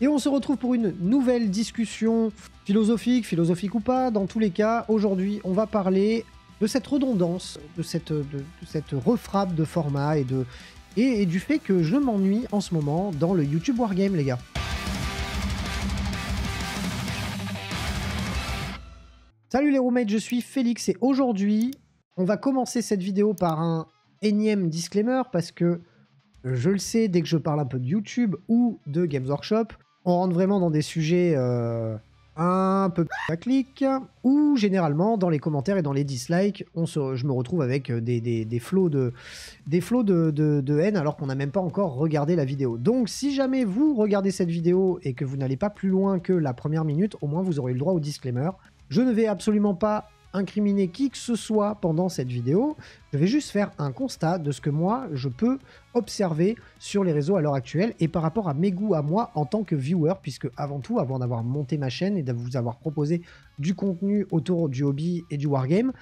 Et on se retrouve pour une nouvelle discussion philosophique ou pas. Dans tous les cas, aujourd'hui, on va parler de cette redondance, de cette refrappe de format et du fait que je m'ennuie en ce moment dans le YouTube Wargame, les gars. Salut les roommates, je suis Félix et aujourd'hui, on va commencer cette vidéo par un énième disclaimer parce que je le sais, dès que je parle un peu de YouTube ou de Games Workshop, on rentre vraiment dans des sujets un peu à clic, ou généralement dans les commentaires et dans les dislikes, je me retrouve avec des flots de haine alors qu'on n'a même pas encore regardé la vidéo. Donc si jamais vous regardez cette vidéo et que vous n'allez pas plus loin que la première minute, au moins vous aurez le droit au disclaimer. Je ne vais absolument pas incriminer qui que ce soit pendant cette vidéo, je vais juste faire un constat de ce que moi je peux observer sur les réseaux à l'heure actuelle et par rapport à mes goûts à moi en tant que viewer, puisque avant tout, avant d'avoir monté ma chaîne et de vous avoir proposé du contenu autour du hobby et du wargame,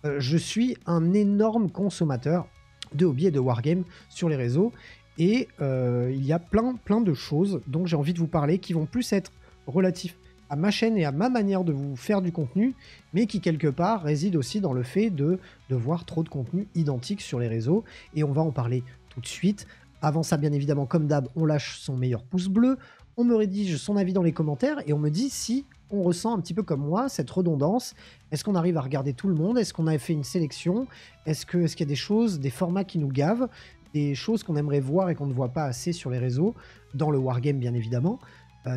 je suis un énorme consommateur de hobby et de wargame sur les réseaux et il y a plein de choses dont j'ai envie de vous parler qui vont plus être relatifs à ma chaîne et à ma manière de vous faire du contenu, mais qui quelque part réside aussi dans le fait de voir trop de contenu identique sur les réseaux, et on va en parler tout de suite. Avant ça, bien évidemment, comme d'hab, on lâche son meilleur pouce bleu, on me rédige son avis dans les commentaires, et on me dit si on ressent un petit peu comme moi cette redondance. Est-ce qu'on arrive à regarder tout le monde? Est-ce qu'on a fait une sélection? Est-ce qu'il y a des choses, des formats qui nous gavent, des choses qu'on aimerait voir et qu'on ne voit pas assez sur les réseaux, dans le wargame bien évidemment?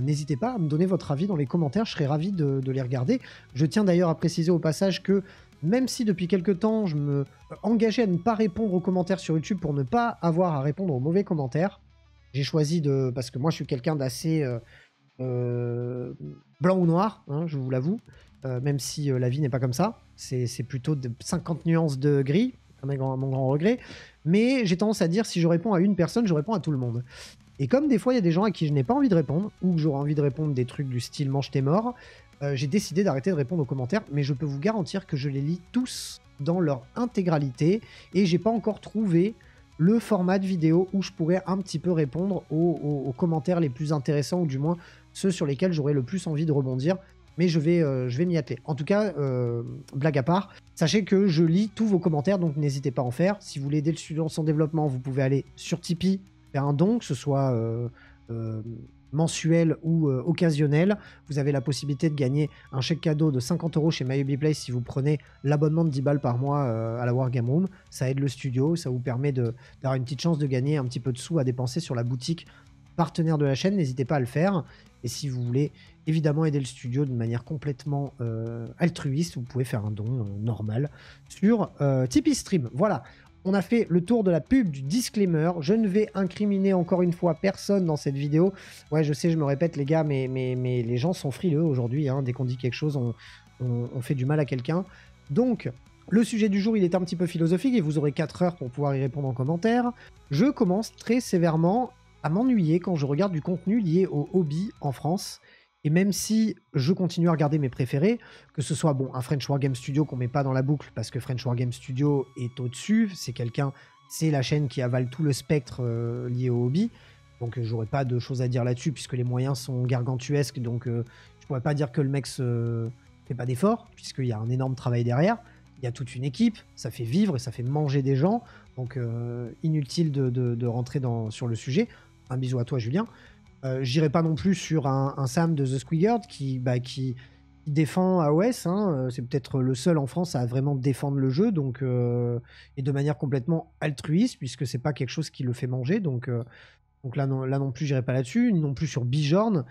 N'hésitez pas à me donner votre avis dans les commentaires, je serais ravi de les regarder. Je tiens d'ailleurs à préciser au passage que même si depuis quelques temps je me engageais à ne pas répondre aux commentaires sur YouTube pour ne pas avoir à répondre aux mauvais commentaires, j'ai choisi parce que moi je suis quelqu'un d'assez blanc ou noir, hein, je vous l'avoue, même si la vie n'est pas comme ça, c'est plutôt de 50 nuances de gris, à mon grand regret, mais j'ai tendance à dire si je réponds à une personne, je réponds à tout le monde. Et comme des fois, il y a des gens à qui je n'ai pas envie de répondre, ou que j'aurais envie de répondre des trucs du style « mange tes morts », j'ai décidé d'arrêter de répondre aux commentaires, mais je peux vous garantir que je les lis tous dans leur intégralité, et j'ai pas encore trouvé le format de vidéo où je pourrais un petit peu répondre aux commentaires les plus intéressants, ou du moins ceux sur lesquels j'aurais le plus envie de rebondir, mais je vais m'y atteler. En tout cas, blague à part, sachez que je lis tous vos commentaires, donc n'hésitez pas à en faire. Si vous voulez aider le studio dans son développement, vous pouvez aller sur Tipeee, faire un don, que ce soit mensuel ou occasionnel. Vous avez la possibilité de gagner un chèque cadeau de 50 € chez MyHobbyPlace si vous prenez l'abonnement de 10 balles par mois à la Wargame Room. Ça aide le studio, ça vous permet d'avoir une petite chance de gagner un petit peu de sous à dépenser sur la boutique partenaire de la chaîne. N'hésitez pas à le faire. Et si vous voulez évidemment aider le studio de manière complètement altruiste, vous pouvez faire un don normal sur Tipeee Stream. Voilà. On a fait le tour de la pub, du disclaimer. Je ne vais incriminer encore une fois personne dans cette vidéo. Ouais, je sais, je me répète les gars, mais les gens sont frileux aujourd'hui. Hein. Dès qu'on dit quelque chose, on fait du mal à quelqu'un. Donc, le sujet du jour, il est un petit peu philosophique et vous aurez 4 heures pour pouvoir y répondre en commentaire. Je commence très sévèrement à m'ennuyer quand je regarde du contenu lié au hobby en France. Et même si je continue à regarder mes préférés, que ce soit un French Wargame Studio qu'on met pas dans la boucle parce que French Wargame Studio est au-dessus, c'est la chaîne qui avale tout le spectre lié au hobby, donc j'aurais pas de choses à dire là-dessus puisque les moyens sont gargantuesques, donc je pourrais pas dire que le mec fait pas d'efforts puisqu'il y a un énorme travail derrière, il y a toute une équipe, ça fait vivre et ça fait manger des gens, donc inutile de rentrer sur le sujet. Un bisou à toi Julien. J'irai pas non plus sur un Sam de The Squigard qui défend AOS, hein, c'est peut-être le seul en France à vraiment défendre le jeu, donc, et de manière complètement altruiste, puisque c'est pas quelque chose qui le fait manger, donc là non plus j'irai pas là-dessus, non plus sur Bijorn,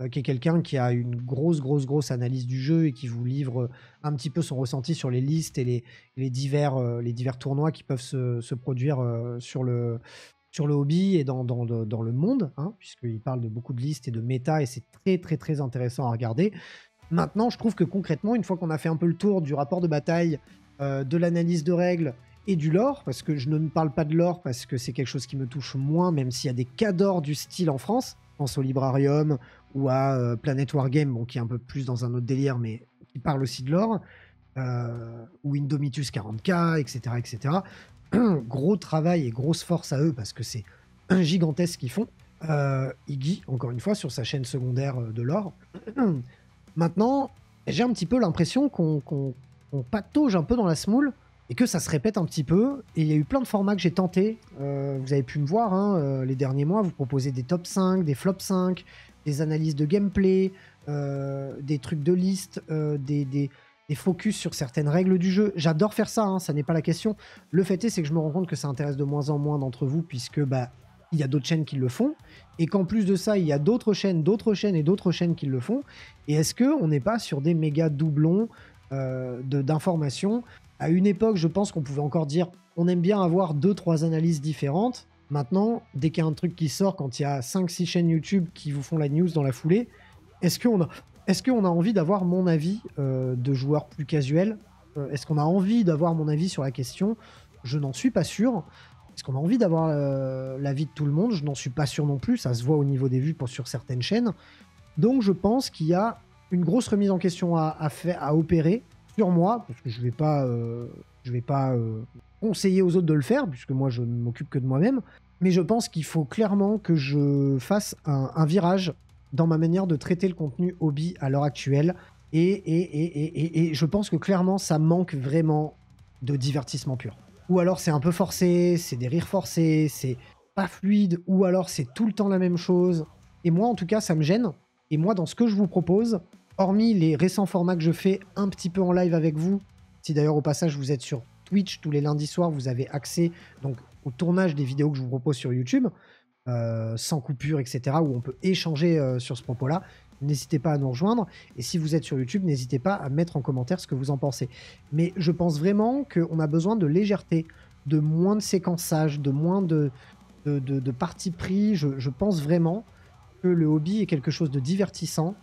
qui est quelqu'un qui a une grosse analyse du jeu et qui vous livre un petit peu son ressenti sur les listes et les divers tournois qui peuvent se produire sur le hobby et dans le monde, hein, puisqu'il parle de beaucoup de listes et de méta, et c'est très intéressant à regarder. Maintenant, je trouve que concrètement, une fois qu'on a fait un peu le tour du rapport de bataille, de l'analyse de règles et du lore, parce que je ne parle pas de lore parce que c'est quelque chose qui me touche moins, même s'il y a des cadors du style en France, je pense au Librarium ou à Planet Wargame, qui est un peu plus dans un autre délire, mais qui parle aussi de lore, ou Indomitus 40K, etc. Gros travail et grosse force à eux parce que c'est gigantesque ce qu'ils font. Iggy, encore une fois, sur sa chaîne secondaire de l'or. Maintenant, j'ai un petit peu l'impression qu'on patauge un peu dans la smoule et que ça se répète un petit peu. Et il y a eu plein de formats que j'ai tentés. Vous avez pu me voir les derniers mois. Vous proposez des top 5, des flop 5, des analyses de gameplay, des trucs de liste, des focus sur certaines règles du jeu. J'adore faire ça, ça n'est pas la question. Le fait est, c'est que je me rends compte que ça intéresse de moins en moins d'entre vous puisque il y a d'autres chaînes qui le font, et qu'en plus de ça, il y a d'autres chaînes et d'autres chaînes qui le font. Et est-ce qu'on n'est pas sur des méga doublons d'informations? À une époque, je pense qu'on pouvait encore dire on aime bien avoir 2-3 analyses différentes. Maintenant, dès qu'il y a un truc qui sort, quand il y a 5-6 chaînes YouTube qui vous font la news dans la foulée, est-ce qu'on a envie d'avoir mon avis de joueur plus casuel? Est-ce qu'on a envie d'avoir mon avis sur la question? Je n'en suis pas sûr. Est-ce qu'on a envie d'avoir l'avis de tout le monde? Je n'en suis pas sûr non plus. Ça se voit au niveau des vues sur certaines chaînes. Donc je pense qu'il y a une grosse remise en question à opérer sur moi, parce que je vais pas conseiller aux autres de le faire, puisque moi je ne m'occupe que de moi-même. Mais je pense qu'il faut clairement que je fasse un virage dans ma manière de traiter le contenu hobby à l'heure actuelle. Et je pense que clairement ça manque vraiment de divertissement pur. Ou alors c'est un peu forcé, c'est des rires forcés, c'est pas fluide, ou alors c'est tout le temps la même chose. Et moi, en tout cas, ça me gêne. Et moi, dans ce que je vous propose, hormis les récents formats que je fais un petit peu en live avec vous, si d'ailleurs au passage vous êtes sur Twitch tous les lundis soirs, vous avez accès donc au tournage des vidéos que je vous propose sur YouTube, sans coupure, etc., où on peut échanger sur ce propos-là. N'hésitez pas à nous rejoindre. Et si vous êtes sur YouTube, n'hésitez pas à mettre en commentaire ce que vous en pensez. Mais je pense vraiment qu'on a besoin de légèreté, de moins de séquençage, de moins de parti pris. Je pense vraiment que le hobby est quelque chose de divertissant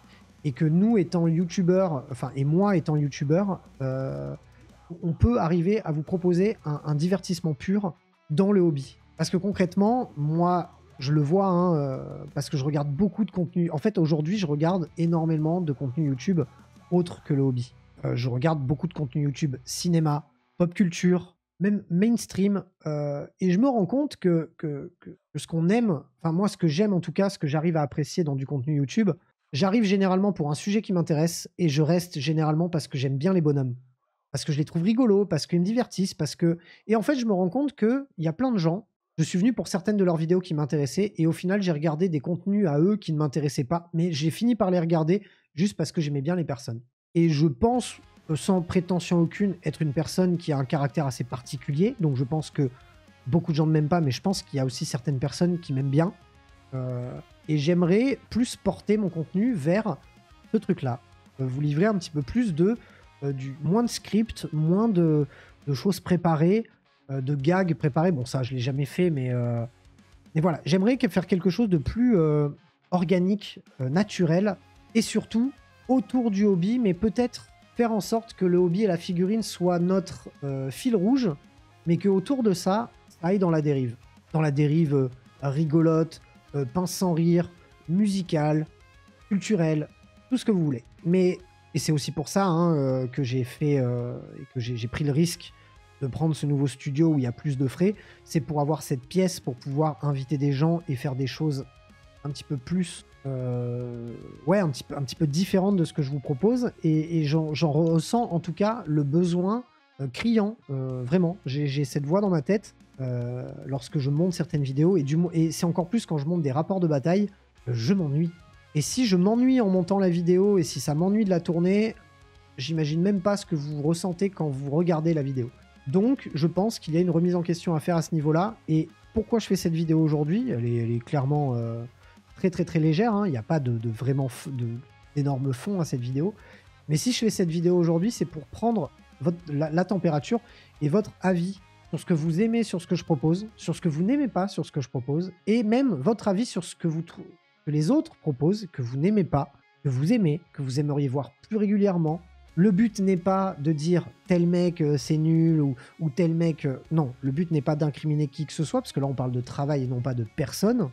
et que nous, étant youtubeurs, et moi étant youtubeur, on peut arriver à vous proposer un divertissement pur dans le hobby. Parce que concrètement, moi, je le vois, parce que je regarde beaucoup de contenu. En fait, aujourd'hui, je regarde énormément de contenu YouTube autre que le hobby. Je regarde beaucoup de contenu YouTube cinéma, pop culture, même mainstream. Et je me rends compte que ce qu'on aime, moi, ce que j'aime en tout cas, ce que j'arrive à apprécier dans du contenu YouTube, j'arrive généralement pour un sujet qui m'intéresse et je reste généralement parce que j'aime bien les bonhommes. Parce que je les trouve rigolos, parce qu'ils me divertissent, Et en fait, je me rends compte qu'il y a plein de gens. Je suis venu pour certaines de leurs vidéos qui m'intéressaient et au final, j'ai regardé des contenus à eux qui ne m'intéressaient pas, mais j'ai fini par les regarder juste parce que j'aimais bien les personnes. Et je pense, sans prétention aucune, être une personne qui a un caractère assez particulier. Donc je pense que beaucoup de gens ne m'aiment pas, mais je pense qu'il y a aussi certaines personnes qui m'aiment bien. Et j'aimerais plus porter mon contenu vers ce truc-là. Vous livrer un petit peu plus moins de script, moins de choses préparées, de gags préparés. Bon, ça, je ne l'ai jamais fait, mais voilà. J'aimerais faire quelque chose de plus organique, naturel, et surtout autour du hobby, mais peut-être faire en sorte que le hobby et la figurine soient notre fil rouge, mais qu'autour de ça, ça aille dans la dérive. Dans la dérive rigolote, pince sans rire, musicale, culturelle, tout ce que vous voulez. Et c'est aussi pour ça que j'ai fait et que j'ai pris le risque de prendre ce nouveau studio où il y a plus de frais. C'est pour avoir cette pièce, pour pouvoir inviter des gens et faire des choses un petit peu plus... un petit peu différentes de ce que je vous propose. Et j'en ressens en tout cas le besoin criant. Vraiment, j'ai cette voix dans ma tête lorsque je monte certaines vidéos. Et c'est encore plus quand je monte des rapports de bataille, je m'ennuie. Et si je m'ennuie en montant la vidéo et si ça m'ennuie de la tourner, j'imagine même pas ce que vous ressentez quand vous regardez la vidéo. Donc, je pense qu'il y a une remise en question à faire à ce niveau-là. Et pourquoi je fais cette vidéo aujourd'hui? Elle est clairement très très très légère. Il n'y a pas d'énorme fond à cette vidéo. Mais si je fais cette vidéo aujourd'hui, c'est pour prendre la température et votre avis sur ce que vous aimez sur ce que je propose, sur ce que vous n'aimez pas sur ce que je propose, et même votre avis sur ce que les autres proposent, que vous n'aimez pas, que vous aimez, que vous aimeriez voir plus régulièrement. Le but n'est pas de dire tel mec c'est nul ou tel mec... non, le but n'est pas d'incriminer qui que ce soit, parce que là on parle de travail et non pas de personne.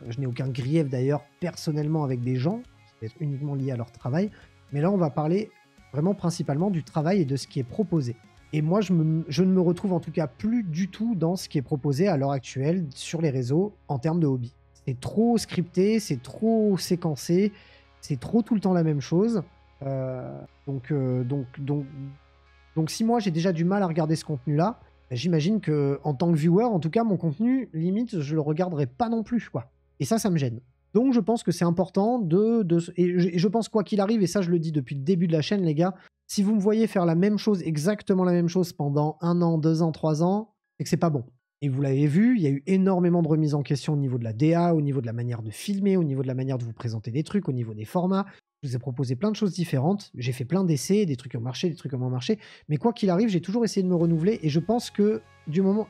Je n'ai aucun grief d'ailleurs personnellement avec des gens, c'est uniquement lié à leur travail. Mais là on va parler vraiment principalement du travail et de ce qui est proposé. Et moi je ne me retrouve en tout cas plus du tout dans ce qui est proposé à l'heure actuelle sur les réseaux en termes de hobby. C'est trop scripté, c'est trop séquencé, c'est trop tout le temps la même chose. Donc, si moi j'ai déjà du mal à regarder ce contenu-là, bah, j'imagine que en tant que viewer, en tout cas, mon contenu, limite, je le regarderai pas non plus, quoi. Et ça me gêne. Donc je pense que c'est important et je pense quoi qu'il arrive, et ça je le dis depuis le début de la chaîne, les gars, si vous me voyez faire la même chose, exactement la même chose pendant 1 an, 2 ans, 3 ans, c'est que c'est pas bon. Et vous l'avez vu, il y a eu énormément de remises en question au niveau de la DA, au niveau de la manière de filmer, au niveau de la manière de vous présenter des trucs, au niveau des formats. Je vous ai proposé plein de choses différentes. J'ai fait plein d'essais, des trucs qui ont marché, des trucs qui ont moins marché. Mais quoi qu'il arrive, j'ai toujours essayé de me renouveler. Et je pense que du moment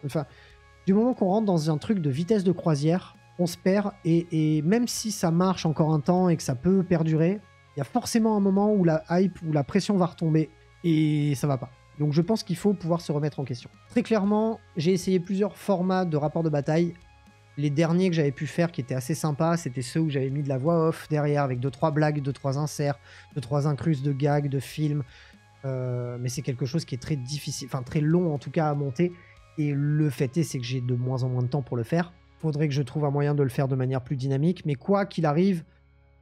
qu'on rentre dans un truc de vitesse de croisière, on se perd. Et même si ça marche encore un temps et que ça peut perdurer, il y a forcément un moment où la hype, où la pression va retomber et ça va pas. Donc je pense qu'il faut pouvoir se remettre en question. Très clairement, j'ai essayé plusieurs formats de rapports de bataille. Les derniers que j'avais pu faire qui étaient assez sympas, c'était ceux où j'avais mis de la voix off derrière avec 2-3 blagues, 2-3 inserts, 2-3 incruses de gags, de films. Mais c'est quelque chose qui est très difficile, enfin très long en tout cas à monter. Et le fait est, c'est que j'ai de moins en moins de temps pour le faire. Faudrait que je trouve un moyen de le faire de manière plus dynamique. Mais quoi qu'il arrive,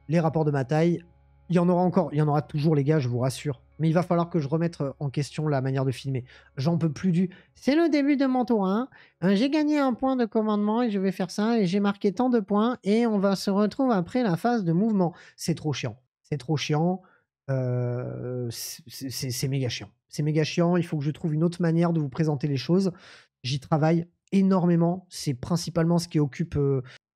les rapports de bataille, il y en aura encore, il y en aura toujours les gars, je vous rassure. Mais il va falloir que je remette en question la manière de filmer. J'en peux plus du... C'est le début de mon tour 1, j'ai gagné un point de commandement et je vais faire ça et j'ai marqué tant de points et on va se retrouver après la phase de mouvement. C'est trop chiant. C'est trop chiant. C'est méga chiant. C'est méga chiant. Il faut que je trouve une autre manière de vous présenter les choses. J'y travaille énormément. C'est principalement ce qui occupe...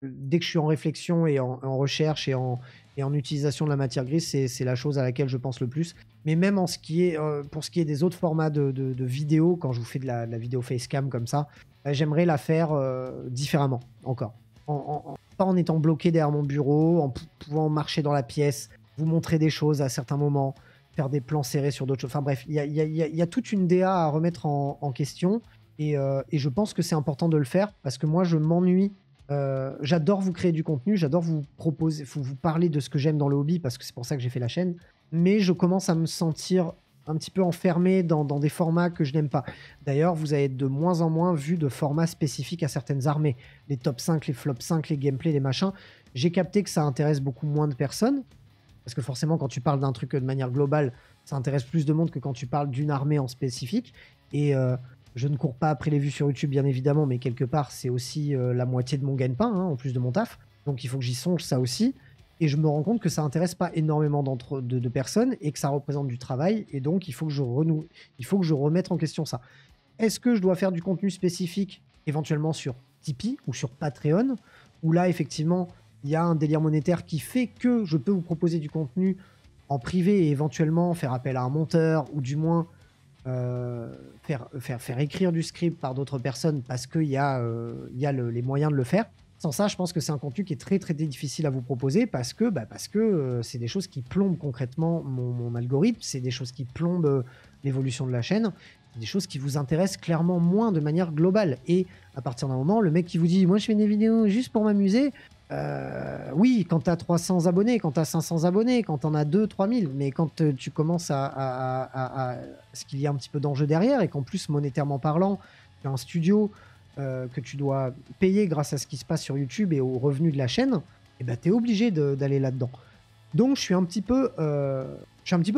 dès que je suis en réflexion et en recherche et en utilisation de la matière grise, c'est la chose à laquelle je pense le plus. Mais même en ce qui est, pour ce qui est des autres formats de vidéos, quand je vous fais de la vidéo facecam comme ça, j'aimerais la faire différemment encore. Pas en étant bloqué derrière mon bureau, en pouvant marcher dans la pièce, vous montrer des choses à certains moments, faire des plans serrés sur d'autres choses. Enfin bref, il y a toute une DA à remettre en question et je pense que c'est important de le faire parce que moi, je m'ennuie. J'adore vous créer du contenu, j'adore vous proposer, vous parler de ce que j'aime dans le hobby parce que c'est pour ça que j'ai fait la chaîne, mais je commence à me sentir un petit peu enfermé dans des formats que je n'aime pas. D'ailleurs, vous avez de moins en moins vu de formats spécifiques à certaines armées. Les top 5, les flop 5, les gameplays, les machins. J'ai capté que ça intéresse beaucoup moins de personnes, parce que forcément, quand tu parles d'un truc de manière globale, ça intéresse plus de monde que quand tu parles d'une armée en spécifique. Et je ne cours pas après les vues sur YouTube, bien évidemment, mais quelque part, c'est aussi la moitié de mon gagne-pain, hein, en plus de mon taf. Donc il faut que j'y songe, ça aussi. Et je me rends compte que ça intéresse pas énormément de personnes et que ça représente du travail. Et donc, il faut que je remette en question ça. Est-ce que je dois faire du contenu spécifique, éventuellement sur Tipeee ou sur Patreon, où là, effectivement, il y a un délire monétaire qui fait que je peux vous proposer du contenu en privé et éventuellement faire appel à un monteur ou du moins faire écrire du script par d'autres personnes parce qu'il y a, les moyens de le faire. Sans ça, je pense que c'est un contenu qui est très très difficile à vous proposer parce que c'est des choses qui plombent concrètement mon algorithme, c'est des choses qui plombent l'évolution de la chaîne, c'est des choses qui vous intéressent clairement moins de manière globale. Et à partir d'un moment, le mec qui vous dit « moi je fais des vidéos juste pour m'amuser », oui, quand tu as 300 abonnés, quand tu as 500 abonnés, quand tu en as 2, 3000, mais quand tu commences à ce qu'il y a un petit peu d'enjeu derrière et qu'en plus, monétairement parlant, tu as un studio que tu dois payer grâce à ce qui se passe sur YouTube et aux revenus de la chaîne, et ben, tu es obligé d'aller là-dedans. Donc, je suis un petit peu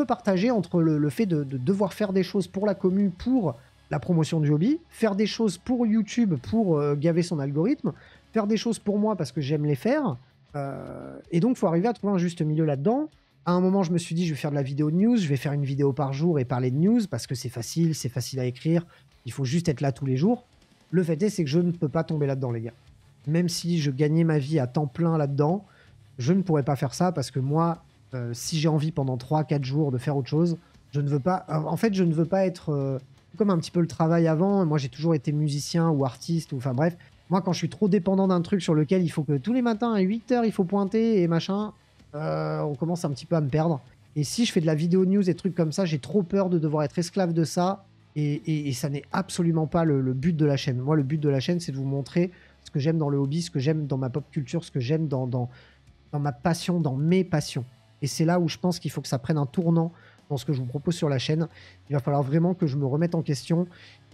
partagé entre le fait de devoir faire des choses pour la commu, pour la promotion du hobby, faire des choses pour YouTube, pour gaver son algorithme, faire des choses pour moi parce que j'aime les faire. Et donc, il faut arriver à trouver un juste milieu là-dedans. À un moment, je me suis dit, je vais faire de la vidéo de news, je vais faire une vidéo par jour et parler de news parce que c'est facile à écrire. Il faut juste être là tous les jours. Le fait est, c'est que je ne peux pas tomber là-dedans, les gars. Même si je gagnais ma vie à temps plein là-dedans, je ne pourrais pas faire ça parce que moi, si j'ai envie pendant 3-4 jours de faire autre chose, je ne veux pas... En fait, je ne veux pas être... comme un petit peu le travail avant. Moi, j'ai toujours été musicien ou artiste, ou enfin bref. Moi, quand je suis trop dépendant d'un truc sur lequel il faut que tous les matins à 8 h, il faut pointer et machin, on commence un petit peu à me perdre. Et si je fais de la vidéo news et trucs comme ça, j'ai trop peur de devoir être esclave de ça. Et ça n'est absolument pas le but de la chaîne. Moi, le but de la chaîne, c'est de vous montrer ce que j'aime dans le hobby, ce que j'aime dans ma pop culture, ce que j'aime dans ma passion, dans mes passions. Et c'est là où je pense qu'il faut que ça prenne un tournant dans ce que je vous propose sur la chaîne. Il va falloir vraiment que je me remette en question.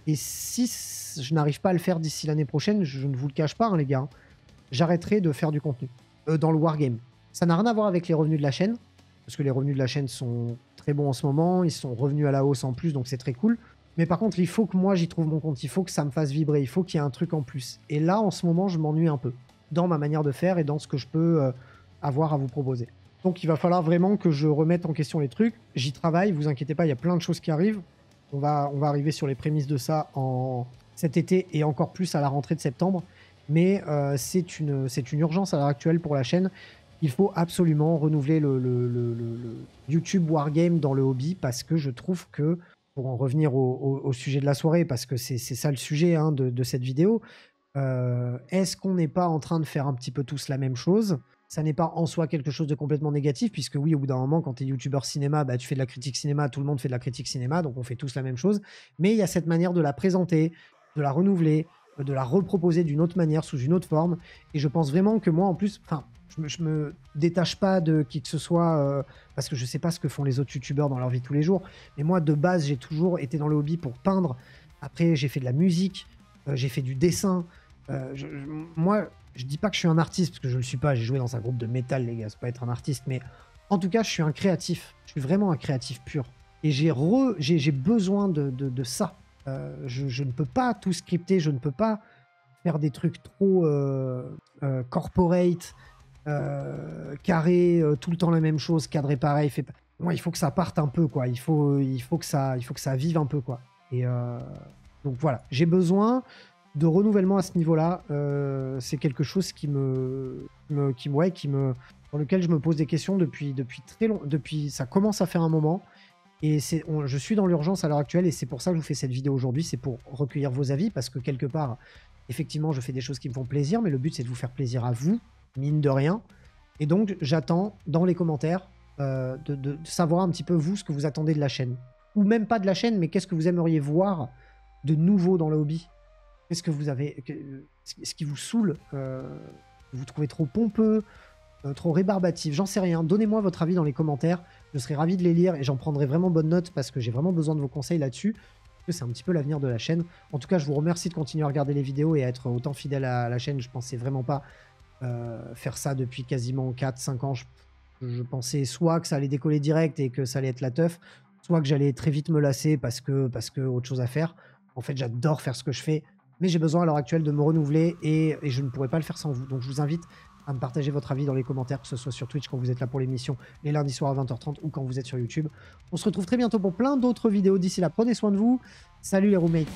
Et si je n'arrive pas à le faire d'ici l'année prochaine, je ne vous le cache pas, hein, les gars, j'arrêterai de faire du contenu dans le Wargame. Ça n'a rien à voir avec les revenus de la chaîne, parce que les revenus de la chaîne sont très bons en ce moment, ils sont revenus à la hausse en plus, donc c'est très cool. Mais par contre, il faut que moi, j'y trouve mon compte, il faut que ça me fasse vibrer, il faut qu'il y ait un truc en plus. Et là, en ce moment, je m'ennuie un peu dans ma manière de faire et dans ce que je peux avoir à vous proposer. Donc, il va falloir vraiment que je remette en question les trucs. J'y travaille, vous inquiétez pas, il y a plein de choses qui arrivent. On va arriver sur les prémices de ça cet été et encore plus à la rentrée de septembre. Mais c'est une urgence à l'heure actuelle pour la chaîne. Il faut absolument renouveler le YouTube Wargame dans le hobby parce que je trouve que, pour en revenir au sujet de la soirée, parce que c'est ça le sujet hein, de cette vidéo, est-ce qu'on n'est pas en train de faire un petit peu tous la même chose? Ça n'est pas en soi quelque chose de complètement négatif, puisque oui, au bout d'un moment, quand tu es youtubeur cinéma, bah, tu fais de la critique cinéma, tout le monde fait de la critique cinéma, donc on fait tous la même chose. Mais il y a cette manière de la présenter, de la renouveler, de la reproposer d'une autre manière, sous une autre forme. Et je pense vraiment que moi, en plus, je me détache pas de qui que ce soit, parce que je sais pas ce que font les autres youtubeurs dans leur vie de tous les jours. Mais moi, de base, j'ai toujours été dans le hobby pour peindre. Après, j'ai fait de la musique, j'ai fait du dessin. Moi, je dis pas que je suis un artiste, parce que je le suis pas, j'ai joué dans un groupe de métal, les gars, c'est pas être un artiste, mais en tout cas, je suis un créatif. Je suis vraiment un créatif pur. Et j'ai besoin de ça. Je ne peux pas tout scripter, je ne peux pas faire des trucs trop corporate, carré, tout le temps la même chose, cadré pareil. Moi, il faut que ça parte un peu, quoi. Il faut que ça vive un peu, quoi. Et donc voilà, j'ai besoin de renouvellement à ce niveau-là. C'est quelque chose dans lequel je me pose des questions depuis très long, ça commence à faire un moment. Et je suis dans l'urgence à l'heure actuelle et c'est pour ça que je vous fais cette vidéo aujourd'hui, c'est pour recueillir vos avis parce que quelque part, effectivement, je fais des choses qui me font plaisir, mais le but c'est de vous faire plaisir à vous, mine de rien. Et donc, j'attends dans les commentaires de savoir un petit peu vous ce que vous attendez de la chaîne. Ou même pas de la chaîne, mais qu'est-ce que vous aimeriez voir de nouveau dans le hobby? Qu'est-ce que vous avez, ce qui vous saoule, vous trouvez trop pompeux, trop rébarbatif, j'en sais rien. Donnez-moi votre avis dans les commentaires, je serai ravi de les lire et j'en prendrai vraiment bonne note parce que j'ai vraiment besoin de vos conseils là-dessus, parce que c'est un petit peu l'avenir de la chaîne. En tout cas, je vous remercie de continuer à regarder les vidéos et à être autant fidèle à la chaîne. Je pensais vraiment pas faire ça depuis quasiment 4-5 ans. Je pensais soit que ça allait décoller direct et que ça allait être la teuf, soit que j'allais très vite me lasser parce que autre chose à faire. En fait, j'adore faire ce que je fais, mais j'ai besoin à l'heure actuelle de me renouveler et je ne pourrais pas le faire sans vous. Donc je vous invite à me partager votre avis dans les commentaires, que ce soit sur Twitch quand vous êtes là pour l'émission, les lundis soirs à 20h30 ou quand vous êtes sur YouTube. On se retrouve très bientôt pour plein d'autres vidéos. D'ici là, prenez soin de vous. Salut les roommates.